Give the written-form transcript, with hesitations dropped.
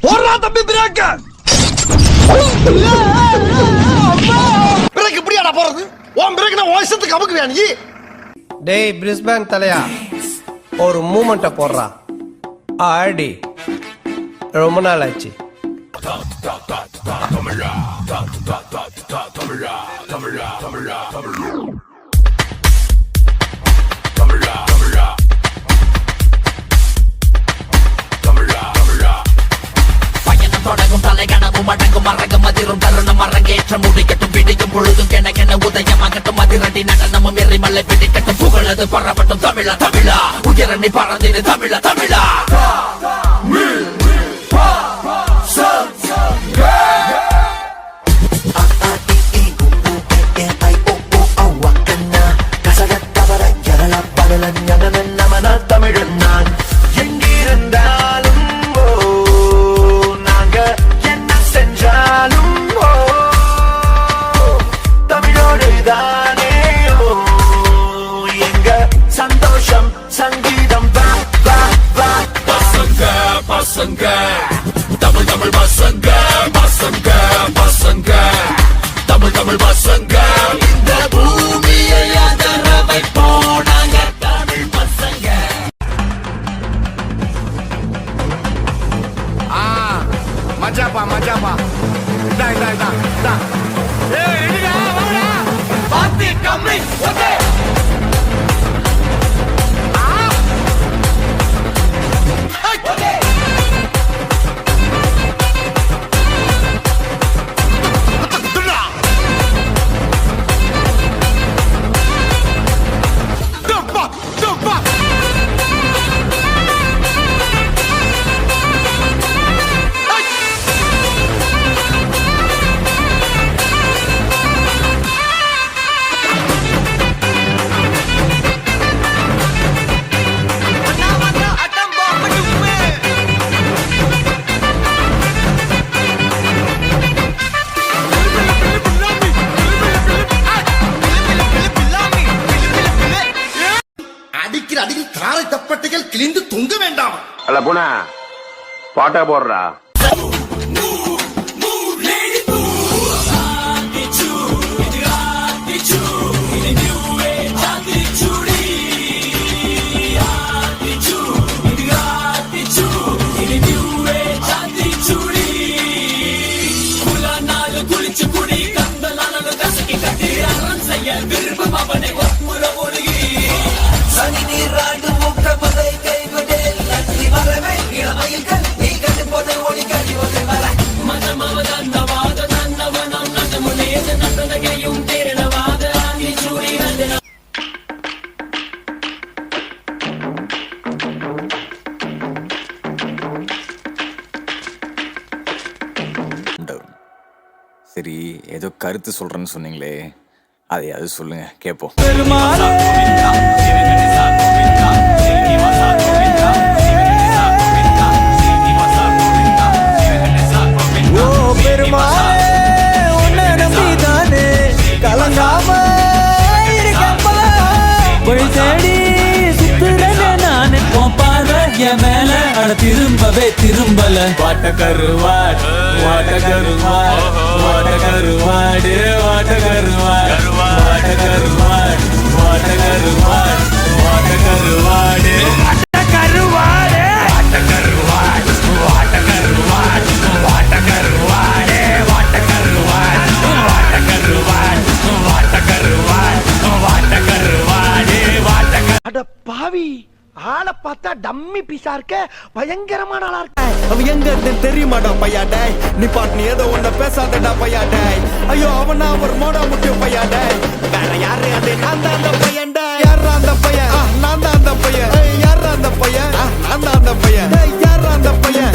போடுறா தம்பி break. Break இப்படியாடா போறது? உன் பிரேக்னா உன் இஷ்டத்துக்கு அமுக்குவியா நீ? டேய் பிரிஸ்பேன் தலையா, ஒரு மூமெண்ட்டை போடுறா. ஆடி ரொம்ப நாள் ஆச்சு. தொடங்கும் தலைகணமும் அடங்கும் மரங்கும் அதிரும் தருணம் அரங்கேற்றம் முடிக்கட்டும் பிடிக்கும் பொழுதும் கென உதயமாகட்டும் அதிரடி நடனமும் எரிமலை பிடிக்கட்டும் புகழது பரவட்டும் தமிழா தமிழா உயரணி பறந்திரு தமிழா தமிழா. தமிழன் நான் எங்கிருந்தாலும் சந்தோஷம் சங்கீதம் பசங்க பசங்க தமிழ் தமிழ் பசங்க பசங்க பசங்க தமிழ் தமிழ் பசங்க இந்த பூமியை அதர வைப்போனாங்க தமிழ் பசங்க. மஜாப்பா மஜாப்பா இதா இதா இதா இதா. ஏய் ரெடிடா வாடா பாத்தி கம்மி ஓகே. அடியில் காரை தப்பட்டைகள் கிழிந்து தொங்க வேண்டாம். அல்ல போனா பாட்டா போடுறா. சரி, ஏதோ கருத்து சொல்றேன்னு சொன்னீங்களே, அதையாவது சொல்லுங்க கேட்போம். திரும்பவே திரும்பல வாட்டகருவாட் வாட்டகருவாட் வாட்டகருவாடு வாட்டகருவாட் வாட்டகருவாட் வாட்டகருவாட் வாட்டகருவாடு வாட்டகருவாடு வாட்டகருவாட் வாட்டகருவாட் வாட்டகருவாடு வாட்டகருவாட் வாட்டகருவாட் வாட்டகருவாட் வாட்டகருவாடு வாட்டகரு. அட பாவி, ஆளை பார்த்தா டம்மி பீஸா இருக்க, பயங்கரமான ஆளா இருக்க. அவன் எங்க இருந்து தெரியுமாடா பையாடே, நீ பாட்டு நீ ஏதோ ஒன்ன பேசாதடா பையாடே. ஐயோ அவனா ஒரு மோடா முட்டியும் பையாடே. வேற யாரு அது? நான் தான் அந்த பையன்டா. யாரா அந்த பையன்? நான் தான் அந்த பையன். யாரா அந்த பையன்? நான் தான் அந்த பையன். யாரா அந்த பையன்?